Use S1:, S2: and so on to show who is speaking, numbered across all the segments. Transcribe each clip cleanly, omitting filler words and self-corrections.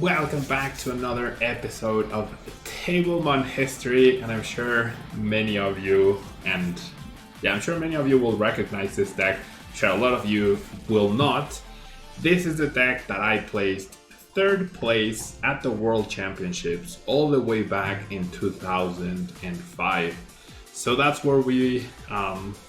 S1: welcome back to another episode of Tablemon History, and I'm sure many of you, will recognize this deck. I'm sure a lot of you will not. This is the deck that I placed third place at the World Championships all the way back in 2005. So that's where we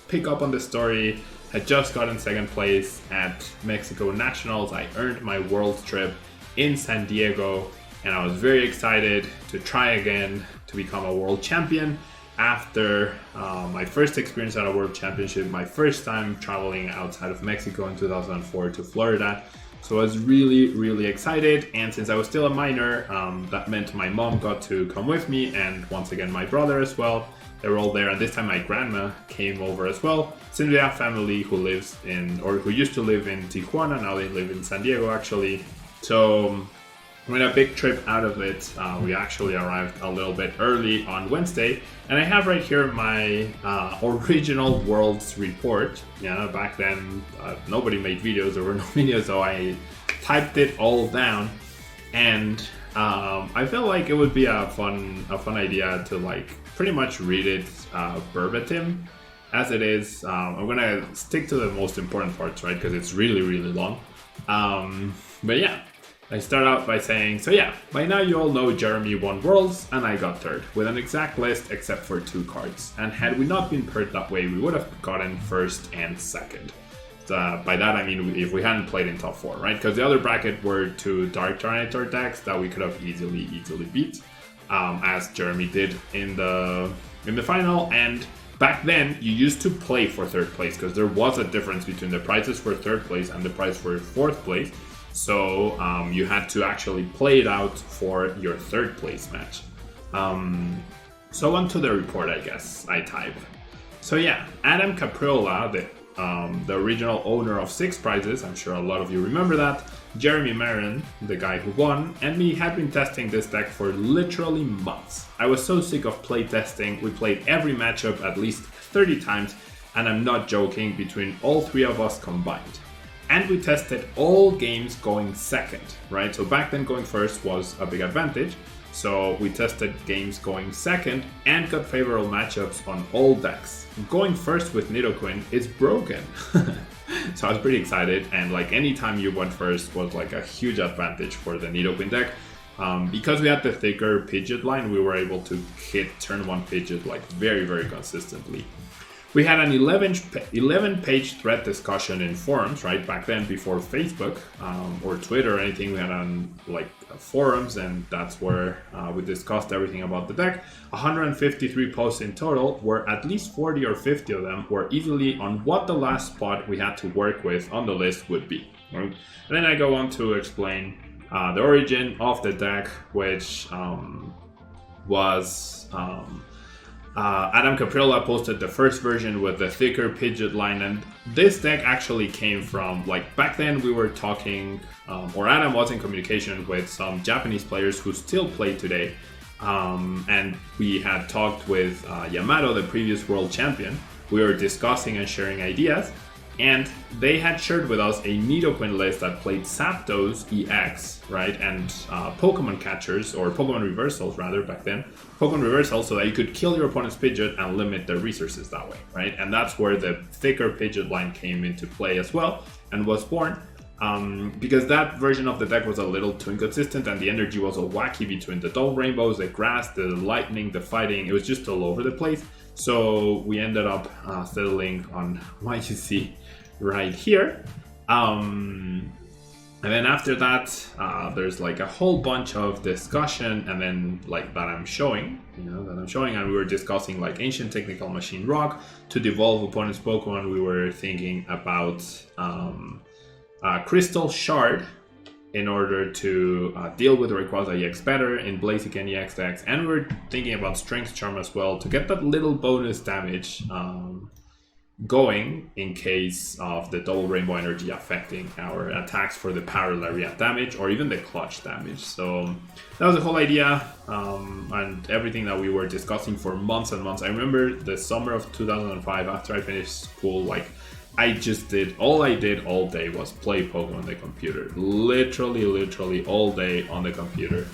S1: pick up on the story. Had just gotten second place at Mexico Nationals. I earned my world trip in San Diego, and I was very excited to try again to become a world champion after my first experience at a world championship, my first time traveling outside of Mexico in 2004 to Florida. So I was really excited, and since I was still a minor, that meant my mom got to come with me, and once again my brother as well. They were all there, and this time my grandma came over as well. Since we have family who lives in, or who used to live in Tijuana, now they live in San Diego actually. So we had a big trip out of it. We actually arrived a little bit early on Wednesday, and I have right here my original Worlds report. Yeah, back then nobody made videos, there were no videos, so I typed it all down, and I felt like it would be a fun idea to like pretty much read it verbatim as it is. I'm gonna stick to the most important parts, right? Because it's really long. But yeah, I start out by saying, so yeah, by now you all know Jeremy won Worlds and I got third with an exact list except for 2 cards. And had we not been paired that way, we would have gotten first and second. By that I mean if we hadn't played in top 4, right? Because the other bracket were 2 Dark Tornado decks that we could have easily beat, as Jeremy did in the final. And back then you used to play for third place because there was a difference between the prizes for third place and the prize for fourth place. So you had to actually play it out for your third place match. So on to the report, I guess I type. So yeah, Adam Capriola, the original owner of 6 prizes, I'm sure a lot of you remember that, Jeremy Marin, the guy who won, and me had been testing this deck for literally months. I was so sick of play testing. We played every matchup at least 30 times, and I'm not joking, between all 3 of us combined. And we tested all games going second, right? So back then going first was a big advantage. So we tested games going second and got favorable matchups on all decks. Going first with Nidoqueen is broken. So I was pretty excited, and like any time you went first was like a huge advantage for the Nidoqueen deck. Because we had the thicker Pidgeot line, we were able to hit turn 1 Pidgeot like very consistently. We had an 11-page thread discussion in forums, right? Back then, before Facebook or Twitter or anything, we had on like forums, and that's where we discussed everything about the deck. 153 posts in total, where at least 40 or 50 of them were easily on what the last spot we had to work with on the list would be. Right? And then I go on to explain the origin of the deck, which was... Adam Capriola posted the first version with the thicker Pidgeot line, and this deck actually came from, like, back then we were talking, or Adam was in communication with some Japanese players who still play today, and we had talked with Yamato, the previous world champion. We were discussing and sharing ideas, and they had shared with us a Nidoqueen list that played Zapdos EX, right, and Pokemon catchers, or Pokemon reversals rather back then. Pokemon reversals so that you could kill your opponent's Pidgeot and limit their resources that way, right? And that's where the thicker Pidgeot line came into play as well and was born. Because that version of the deck was a little too inconsistent, and the energy was all wacky between the double rainbows, the grass, the lightning, the fighting. It was just all over the place. So we ended up settling on what you see right here. And then after that, there's like a whole bunch of discussion, and then like that I'm showing, and we were discussing like Ancient Technical Machine Rock to devolve opponent's Pokemon. We were thinking about Crystal Shard in order to deal with Rayquaza EX better in Blaziken EX decks, and we're thinking about Strength Charm as well to get that little bonus damage going in case of the double rainbow energy affecting our attacks for the power lariat damage or even the clutch damage. So that was the whole idea, and everything that we were discussing for months and months. I remember the summer of 2005, after I finished school, like all I did all day was play Pokemon on the computer. Literally all day on the computer,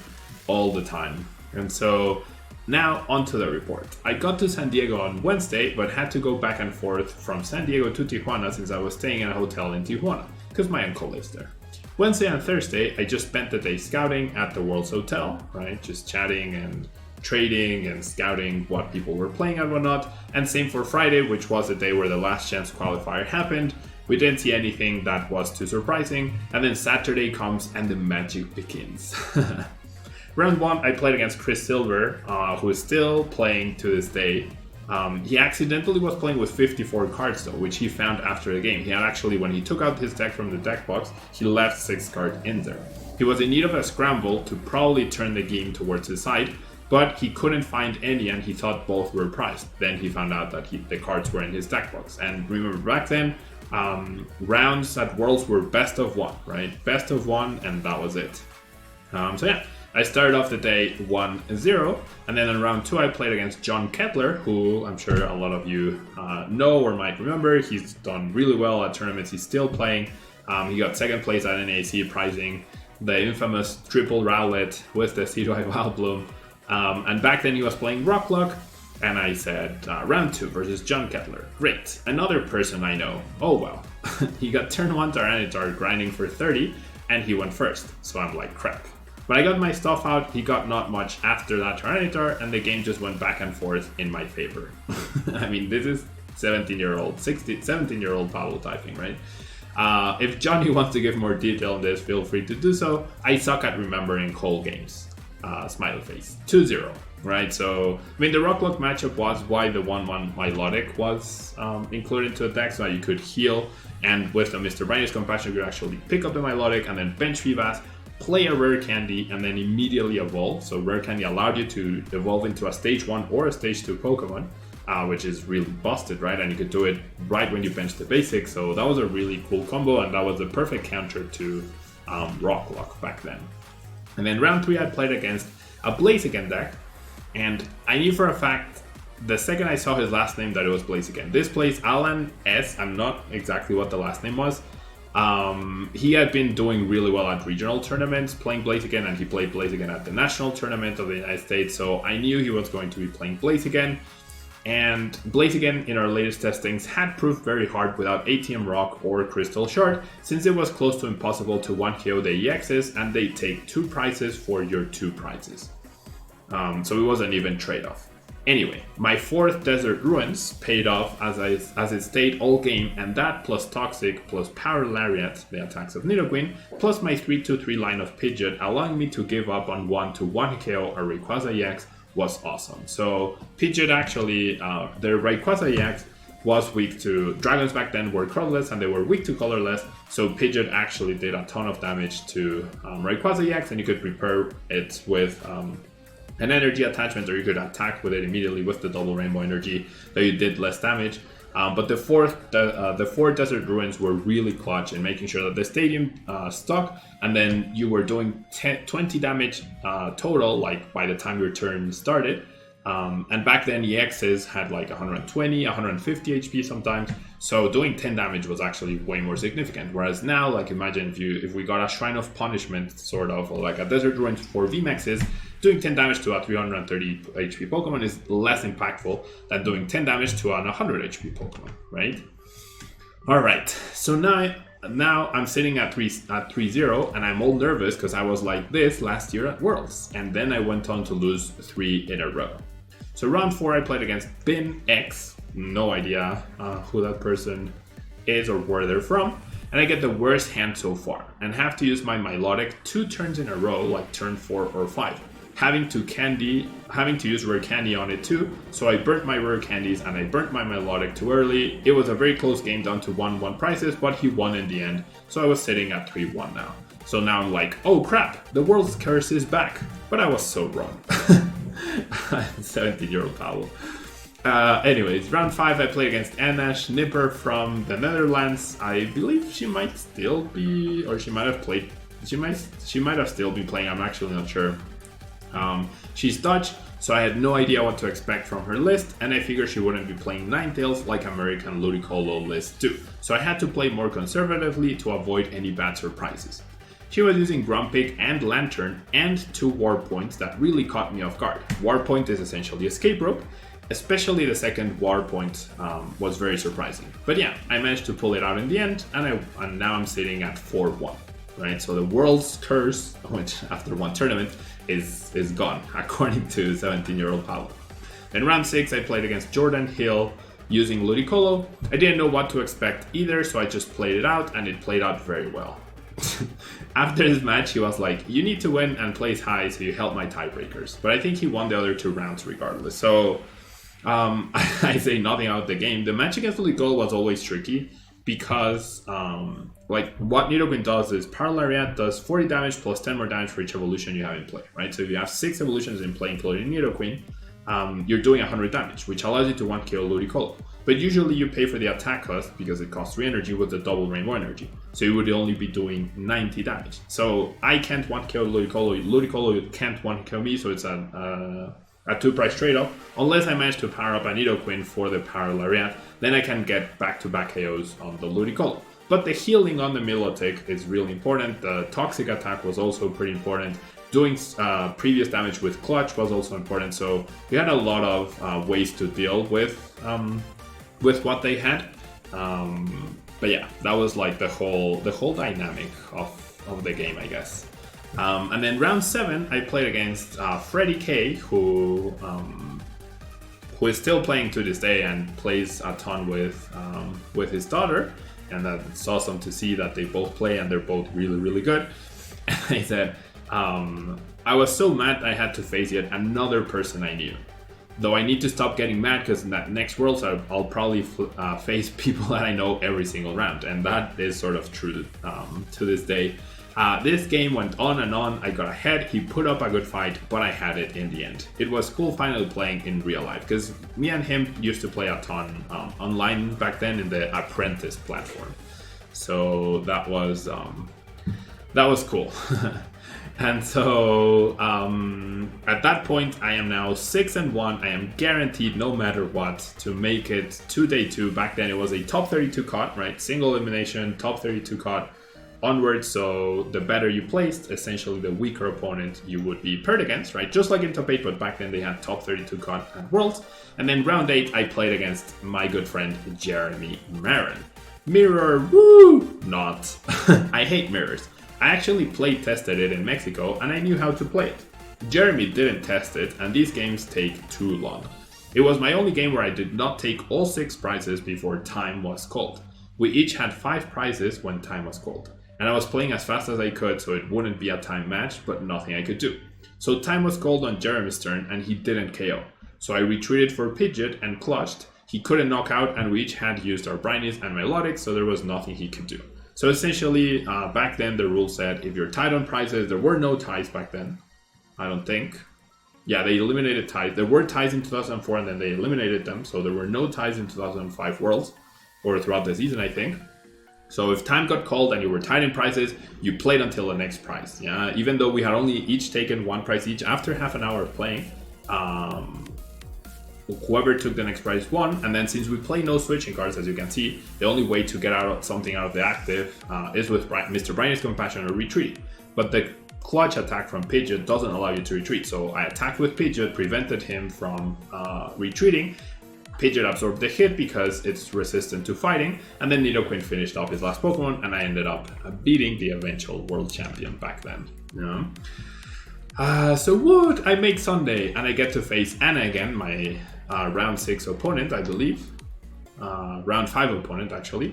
S1: all the time. And so now onto the report. I got to San Diego on Wednesday, but had to go back and forth from San Diego to Tijuana since I was staying in a hotel in Tijuana, because my uncle lives there. Wednesday and Thursday, I just spent the day scouting at the World's Hotel, right? Just chatting and trading and scouting what people were playing and whatnot. And same for Friday, which was the day where the last chance qualifier happened. We didn't see anything that was too surprising. And then Saturday comes and the magic begins. Round 1, I played against Chris Silver, who is still playing to this day. He accidentally was playing with 54 cards though, which he found after the game. He had actually, when he took out his deck from the deck box, he left 6 cards in there. He was in need of a scramble to probably turn the game towards his side, but he couldn't find any and he thought both were priced. Then he found out that the cards were in his deck box. And remember back then, rounds at Worlds were best of 1, right? Best of 1, and that was it. So yeah, I started off the day 1-0, and then in round 2 I played against John Kettler, who I'm sure a lot of you know or might remember. He's done really well at tournaments. He's still playing. He got second place at NAC, prizing the infamous triple Rowlet with the Seedwide Wildbloom. And back then he was playing Rocklock, and I said, round 2 versus John Kettler. Great, another person I know. Oh well. He got turn 1 Tyranitar grinding for 30, and he went first. So I'm like, crap. But I got my stuff out, he got not much after that Tyranitar, and the game just went back and forth in my favor. I mean, this is 17-year-old Pablo typing, right? If Johnny wants to give more detail on this, feel free to do so. I suck at remembering whole games. Smiley face. 2-0, right? So, I mean, the Rocklock matchup was why the 1-1 Milotic was included into the deck, so that you could heal, and with the Mr. Brightness Compassion, you could actually pick up the Milotic and then bench Vivas, play a Rare Candy, and then immediately evolve. So Rare Candy allowed you to evolve into a Stage 1 or a Stage 2 Pokemon, which is really busted, right? And you could do it right when you bench the basics. So that was a really cool combo, and that was the perfect counter to Rocklock back then. And then round 3, I played against a Blaziken deck, and I knew for a fact the second I saw his last name that it was Blaziken. This plays Alan S. I'm not exactly what the last name was. He had been doing really well at regional tournaments playing Blaziken, and he played Blaziken at the national tournament of the United States, so I knew he was going to be playing Blaziken. And Blaziken in our latest testings had proved very hard without ATM Rock or Crystal Shard, since it was close to impossible to 1KO the EXs, and they take 2 prizes for your 2 prizes. So it was an even trade-off. Anyway, my 4th Desert Ruins paid off as it stayed all game, and that plus Toxic plus Power Lariat, the attacks of Nidoqueen, plus my 3-2-3 line of Pidgeot, allowing me to give up on 1 to 1KO a Rayquaza EX was awesome. So Pidgeot actually, the Rayquaza EX was weak to Dragons back then, were colorless, and they were weak to colorless, so Pidgeot actually did a ton of damage to Rayquaza EX, and you could prepare it with an energy attachment, or you could attack with it immediately with the double rainbow energy, though you did less damage. But the 4 Desert Ruins were really clutch in making sure that the stadium stuck, and then you were doing 20 damage total, like by the time your turn started. And back then EXs had like 120, 150 HP sometimes, so doing 10 damage was actually way more significant. Whereas now, like imagine if we got a Shrine of Punishment sort of, or like a Desert Ruins for VMAXs, doing 10 damage to a 330 HP Pokemon is less impactful than doing 10 damage to an 100 HP Pokemon, right? Alright, so now I'm sitting at 3-0, and I'm all nervous because I was like this last year at Worlds, and then I went on to lose 3 in a row. So round 4 I played against Bin X, no idea who that person is or where they're from, and I get the worst hand so far, and have to use my Milotic 2 turns in a row, like turn 4 or 5. Having to use Rare Candy on it too, so I burnt my Rare Candies and I burnt my Milotic too early. It was a very close game down to 1-1 prices, but he won in the end, so I was sitting at 3-1 now. So now I'm like, oh crap, the world's curse is back, but I was so wrong. 17-year-old Pablo. Anyways, round 5 I played against Anash Nipper from the Netherlands. I believe she might still be, or she might have played, she might have still been playing, I'm actually not sure. She's Dutch, so I had no idea what to expect from her list, and I figured she wouldn't be playing Ninetales like American Ludicolo lists do, so I had to play more conservatively to avoid any bad surprises. She was using Grumpig and Lantern and 2 War Points that really caught me off guard. War Point is essentially Escape Rope, especially the second War Point was very surprising. But yeah, I managed to pull it out in the end, and now I'm sitting at 4-1. Right, so the world's curse, which after one tournament is gone, according to 17-year-old Paolo. In round 6, I played against Jordan Hill using Ludicolo. I didn't know what to expect either, so I just played it out, and it played out very well. After this match, he was like, "You need to win and place high, so you help my tiebreakers." But I think he won the other 2 rounds regardless. So I say nothing out of the game. The match against Ludicolo was always tricky because what Nidoqueen does is Paralariat does 40 damage plus 10 more damage for each evolution you have in play, right? So if you have 6 evolutions in play, including Nidoqueen, you're doing 100 damage, which allows you to 1-kill Ludicolo. But usually you pay for the attack cost because it costs 3 energy with the double Rainbow energy. So you would only be doing 90 damage. So I can't 1-kill Ludicolo. Ludicolo can't 1-kill me, so it's a 2-price trade-off. Unless I manage to power up a Nidoqueen for the Paralariat, then I can get back-to-back KOs on the Ludicolo. But the healing on the Milotic is really important. The Toxic attack was also pretty important. Doing previous damage with Clutch was also important. So we had a lot of ways to deal with what they had. But yeah, that was like the whole dynamic of the game, I guess. And then round 7, I played against Freddie K, who is still playing to this day and plays a ton with his daughter. And that's awesome to see that they both play and they're both really, really good. And I said, I was so mad I had to face yet another person I knew. Though I need to stop getting mad because in that next Worlds I'll probably face people that I know every single round. And that is sort of true to this day. This game went on and on. I got ahead, he put up a good fight, but I had it in the end. It was cool finally playing in real life, because me and him used to play a ton online back then in the Apprentice platform. So that was cool. And so at that point I am now 6-1. I am guaranteed no matter what to make it to day 2. Back then it was a top 32 cut, right? Single elimination, top 32 cut. Onwards, so the better you placed, essentially the weaker opponent you would be paired against, right? Just like in top 8, but back then they had top 32 cut at Worlds. And then round 8, I played against my good friend Jeremy Marin. Mirror, woo! Not. I hate mirrors. I actually play tested it in Mexico and I knew how to play it. Jeremy didn't test it, and these games take too long. It was my only game where I did not take all 6 prizes before time was called. We each had 5 prizes when time was called. And I was playing as fast as I could so it wouldn't be a time match, but nothing I could do. So time was called on Jeremy's turn and he didn't KO. So I retreated for Pidgeot and clutched. He couldn't knock out and we each had used our Brinies and Milotic, so there was nothing he could do. So essentially, back then the rule said if you're tied on prizes, there were no ties back then, I don't think. Yeah, they eliminated ties. There were ties in 2004 and then they eliminated them, so there were no ties in 2005 Worlds, or throughout the season I think. So if time got called and you were tied in prizes, you played until the next prize. Yeah, even though we had only each taken 1 prize each after half an hour of playing, whoever took the next prize won. And then since we play no switching cards, as you can see, the only way to get something out of the active is with Mr. Brini's Compassion or retreat. But the clutch attack from Pidgeot doesn't allow you to retreat. So I attacked with Pidgeot, prevented him from retreating. Pidgeot absorbed the hit because it's resistant to fighting, and then Nidoqueen finished off his last Pokemon, and I ended up beating the eventual world champion back then. Yeah. So what? I make Sunday, and I get to face Anna again, my round 6 opponent, I believe. Round 5 opponent, actually.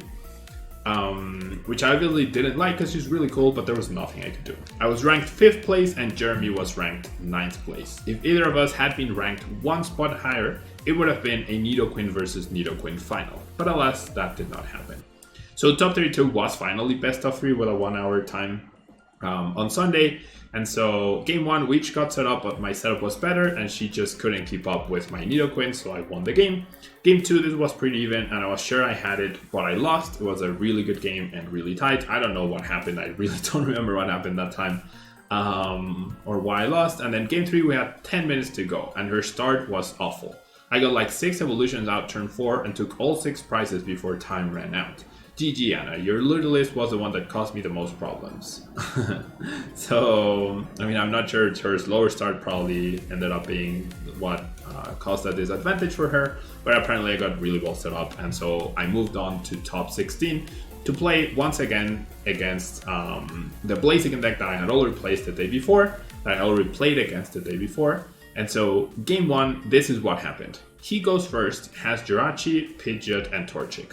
S1: Which I really didn't like because she's really cool, but there was nothing I could do. I was ranked 5th place and Jeremy was ranked 9th place. If either of us had been ranked 1 spot higher, it would have been a Nidoqueen versus Nidoqueen final. But alas, that did not happen. So top 32 was finally best of 3 with a 1-hour time on Sunday. And so game 1, we each got set up, but my setup was better and she just couldn't keep up with my Nidoqueen, so I won the game. Game 2, this was pretty even and I was sure I had it, but I lost. It was a really good game and really tight. I don't know what happened. I really don't remember what happened that time. or why I lost. And then game 3 we had 10 minutes to go, and her start was awful. I got like 6 evolutions out turn 4 and took all 6 prizes before time ran out. GG Anna, your Ludolist was the one that caused me the most problems. So, I mean, I'm not sure, her slower start probably ended up being what caused a disadvantage for her, but apparently I got really well set up, and so I moved on to top 16 to play once again against the Blaziken deck that I had already placed the day before, that I already played against the day before. And so game 1, this is what happened. He goes first, has Jirachi, Pidgeot, and Torchic.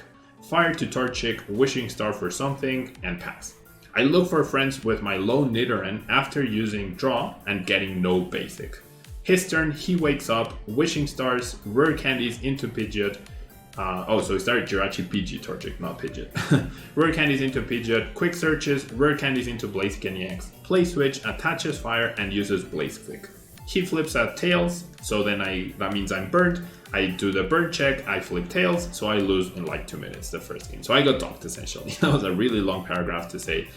S1: Fire to Torchic, Wishing Star for something, and pass. I look for friends with my low Nidoran after using Draw and getting no basic. His turn, he wakes up, Wishing Stars, Rare Candies into Pidgeot. So he started Jirachi, PG, Torchic, not Pidgeot. Rare Candies into Pidgeot, Quick Searches, Rare Candies into Blaziken EX, Play Switch, attaches Fire, and uses Blaze Click. He flips out Tails, so then that means I'm burned. I do the burn check, I flip Tails, so I lose in like 2 minutes the first game. So I got donked essentially. That was a really long paragraph to say,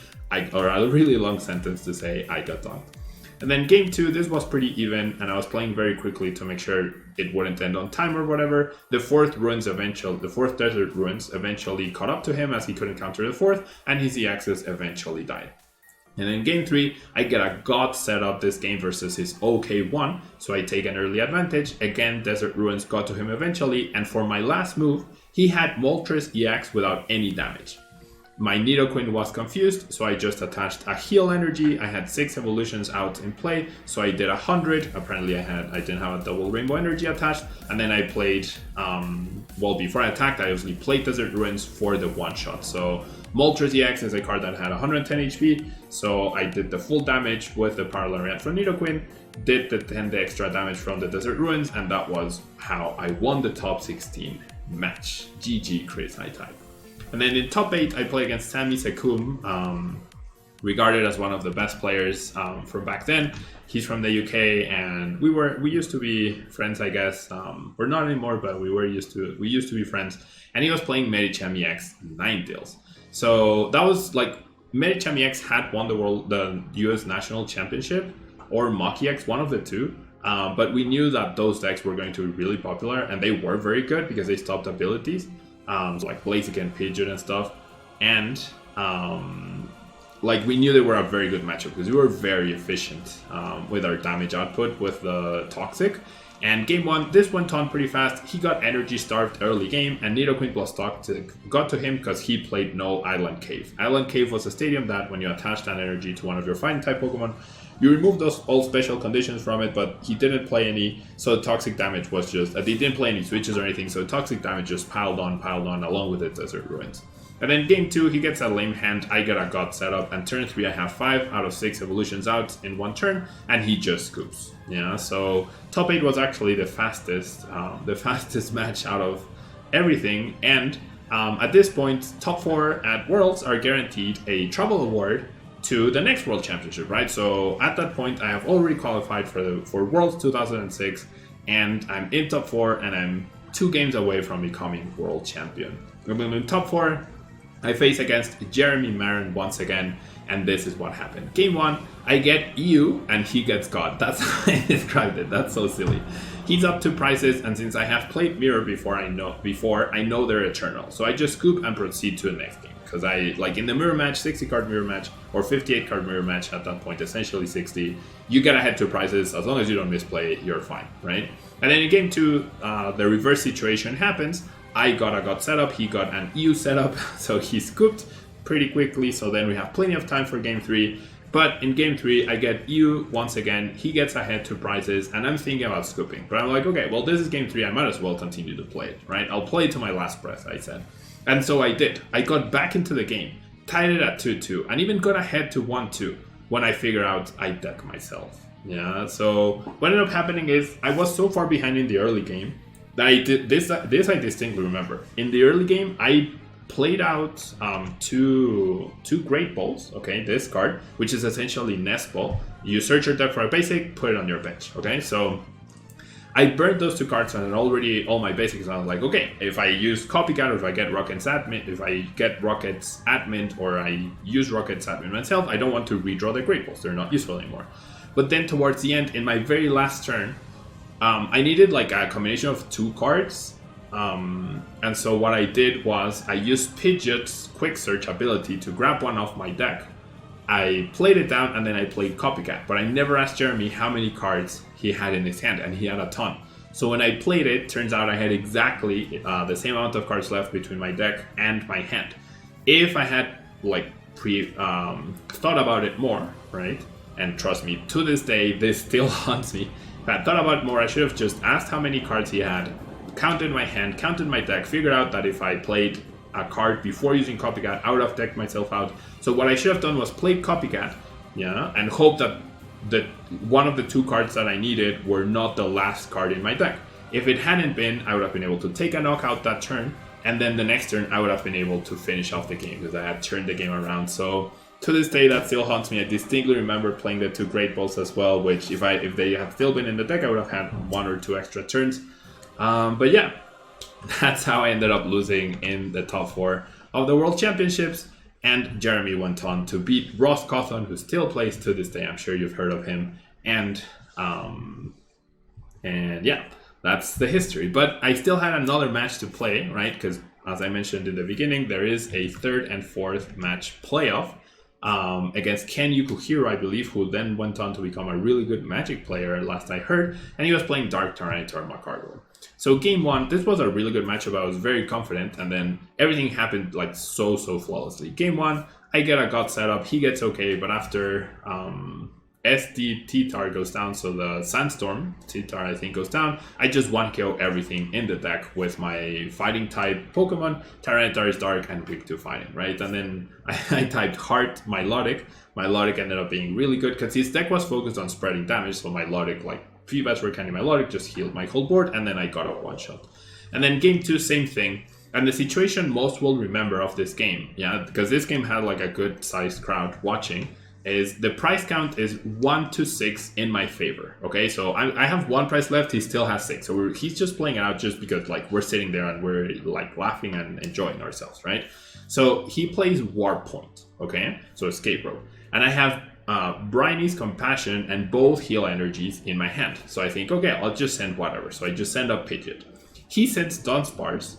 S1: or a really long sentence to say I got donked. And then game 2, this was pretty even, and I was playing very quickly to make sure it wouldn't end on time or whatever. The fourth Desert Ruins eventually caught up to him as he couldn't counter the fourth, and his EXs eventually died. And in game 3, I get a god setup this game versus his OK1, so I take an early advantage. Again, Desert Ruins got to him eventually, and for my last move, he had Moltres EX without any damage. My Nidoqueen was confused, so I just attached a heal energy. I had 6 evolutions out in play, so I did 100. Apparently I didn't have a double rainbow energy attached, and then I played, before I attacked, I obviously played Desert Ruins for the one shot. So Moltres EX is a card that had 110 HP, so I did the full damage with the Power Lariat from Nidoqueen, did the extra damage from the Desert Ruins, and that was how I won the top 16 match. GG Chris, I type. And then in top 8, I play against Sami Sekum, regarded as one of the best players from back then. He's from the UK, and we used to be friends, I guess. We're not anymore, but we used to be friends. And he was playing Medicham EX Ninetales. So that was like Medicham EX had won the US National Championship or Mach EX, one of the two. But we knew that those decks were going to be really popular, and they were very good because they stopped abilities. So like Blaziken, Pidgeot and stuff, and we knew they were a very good matchup because we were very efficient with our damage output with the Toxic. And game 1, this went on pretty fast. He got energy starved early game, and Nidoqueen plus Toxic got to him because he played no Island Cave. Island Cave was a stadium that when you attach that energy to one of your fighting type Pokemon, you remove those all special conditions from it, but he didn't play any, so the toxic damage was just, they didn't play any switches or anything, so the toxic damage just piled on along with the Desert Ruins. And then game 2, he gets a lame hand, I get a god setup, and turn 3 I have 5 out of 6 evolutions out in one turn, and he just scoops. Yeah, so top 8 was actually the fastest match out of everything, and at this point, top 4 at Worlds are guaranteed a Trouble Award to the next World Championship, right? So at that point, I have already qualified for Worlds 2006, and I'm in top 4, and I'm 2 games away from becoming World Champion. In top 4, I face against Jeremy Marin once again, and this is what happened. Game 1, I get EU, and he gets God. That's how I described it. That's so silly. He's up 2 prizes, and since I have played Mirror before, I know they're eternal. So I just scoop and proceed to the next game. Because in the mirror match, 60 card mirror match, or 58 card mirror match at that point, essentially 60, you get ahead 2 prizes. As long as you don't misplay, you're fine, right? And then in game 2, the reverse situation happens. I got a god setup, he got an EU setup, so he scooped pretty quickly, so then we have plenty of time for game 3. But in game 3, I get EU once again, he gets ahead 2 prizes, and I'm thinking about scooping. But I'm like, okay, well, this is game 3, I might as well continue to play it, right? I'll play it to my last breath, I said. And so I did. I got back into the game, tied it at 2-2, and even got ahead to 1-2 when I figured out I deck myself. Yeah, so what ended up happening is I was so far behind in the early game that I did this I distinctly remember. In the early game, I played out two Great Balls, okay, this card, which is essentially Nest Ball. You search your deck for a basic, put it on your bench, okay? So I burned those 2 cards and already all my basics. I was like, okay, if I use Copycat, or if I get Rockets Admin, or I use Rockets Admin myself, I don't want to redraw the Great Balls. They're not useful anymore. But then towards the end, in my very last turn, I needed like a combination of 2 cards. And so what I did was I used Pidgeot's Quick Search ability to grab one off my deck. I played it down and then I played Copycat, but I never asked Jeremy how many cards he had in his hand, and he had a ton. So when I played it, turns out I had exactly the same amount of cards left between my deck and my hand. If I had like thought about it more, right? And trust me, to this day, this still haunts me. If I had thought about it more, I should have just asked how many cards he had, counted my hand, counted my deck, figured out that if I played a card before using Copycat, I would have decked myself out. So what I should have done was played Copycat, and hope that one of the 2 cards that I needed were not the last card in my deck. If it hadn't been, I would have been able to take a knockout that turn, and then the next turn I would have been able to finish off the game because I had turned the game around. So to this day, that still haunts me. I distinctly remember playing the 2 Great Balls as well, which if they had still been in the deck, I would have had 1 or 2 extra turns. But yeah, that's how I ended up losing in the top 4 of the World Championships. And Jeremy went on to beat Ross Cawthon, who still plays to this day. I'm sure you've heard of him. And yeah, that's the history. But I still had another match to play, right? Because as I mentioned in the beginning, there is a 3rd and 4th match playoff against Ken Yukuhiro, I believe, who then went on to become a really good Magic player, last I heard. And he was playing Dark Tyranitar Magcargo. So game 1, this was a really good matchup. I was very confident, and then everything happened like so flawlessly. Game 1, I get a God setup, he gets okay, but after SD T-Tar goes down, so the Sandstorm T-Tar I think goes down, I just 1-KO everything in the deck with my fighting type Pokemon. Tyranitar is dark and weak to fighting, right? And then I typed Heart Milotic. Milotic ended up being really good because his deck was focused on spreading damage, so Milotic, like Feebas were kind of Milotic, just healed my whole board, and then I got a 1-shot. And then game 2, same thing. And the situation most will remember of this game, because this game had like a good sized crowd watching, is the price count is 1 to 6 in my favor. Okay, so I have 1 price left, he still has 6. So he's just playing it out just because like we're sitting there and we're like laughing and enjoying ourselves, right? So he plays Warp Point, okay? So Escape Rope. And I have Briney's Compassion and both heal energies in my hand. So I think, okay, I'll just send whatever. So I just send up Pidgeot. He sends Dunsparce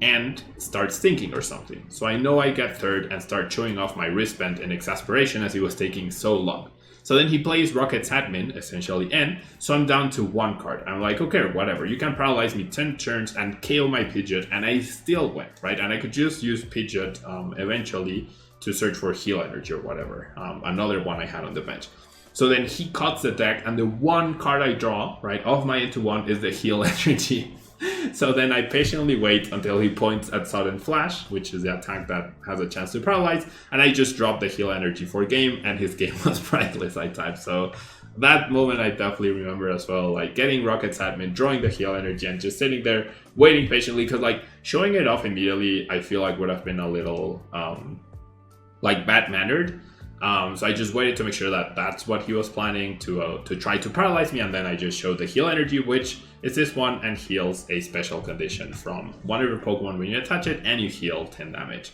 S1: and starts thinking or something. So I know I get 3rd and start showing off my wristband in exasperation as he was taking so long. So then he plays Rocket's Admin, essentially N, so I'm down to 1 card. I'm like, okay, whatever, you can paralyze me 10 turns and KO my Pidgeot, and I still win, right? And I could just use Pidgeot eventually to search for heal energy or whatever. Another one I had on the bench. So then he cuts the deck, and the 1 card I draw, right, of my into 1 is the heal energy. So then I patiently wait until he points at Sudden Flash, which is the attack that has a chance to paralyze, and I just drop the heal energy for game, and his game was priceless, I typed. So that moment I definitely remember as well, like getting Rocket's Admin, drawing the heal energy, and just sitting there waiting patiently, because like showing it off immediately I feel like would have been a little like bad-mannered. So I just waited to make sure that that's what he was planning to try to paralyze me, and then I just showed the heal energy, which is this one, and heals a special condition from one of your Pokemon when you attach it, and you heal 10 damage.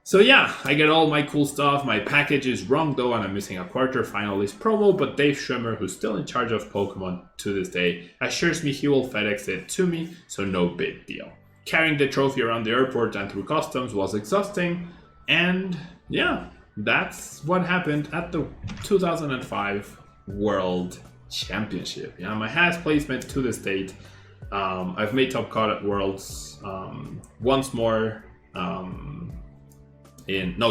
S1: So yeah, I get all my cool stuff. My package is wrong though, and I'm missing a quarterfinalist promo, but Dave Schwimmer, who's still in charge of Pokemon to this day, assures me he will FedEx it to me, so no big deal. Carrying the trophy around the airport and through customs was exhausting, and yeah, that's what happened at the 2005 World Championship. Yeah, my highest placement to this date. I've made top cut at Worlds once more.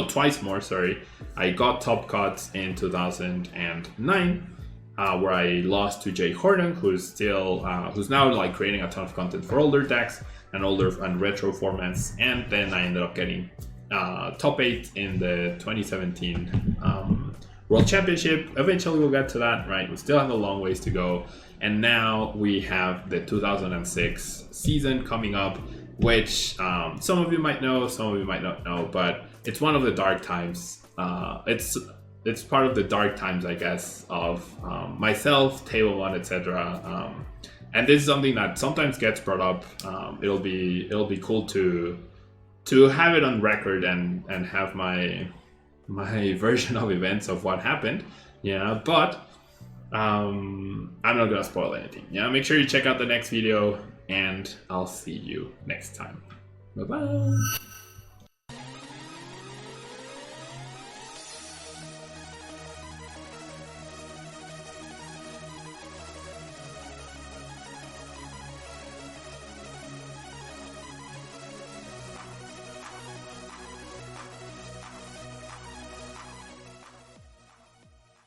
S1: Twice more. Sorry, I got top cuts in 2009, where I lost to Jay Horton, who's now like creating a ton of content for older decks and older and retro formats, and then I ended up getting top 8 in the 2017 World Championship. Eventually we'll get to that, right? We still have a long ways to go. And now we have the 2006 season coming up, which some of you might know, some of you might not know, but it's one of the dark times. It's part of the dark times, I guess, of myself, Table One, etc. And this is something that sometimes gets brought up. It'll be cool to have it on record and have my version of events of what happened. Yeah, but I'm not gonna spoil anything. Yeah, make sure you check out the next video, and I'll see you next time. Bye bye.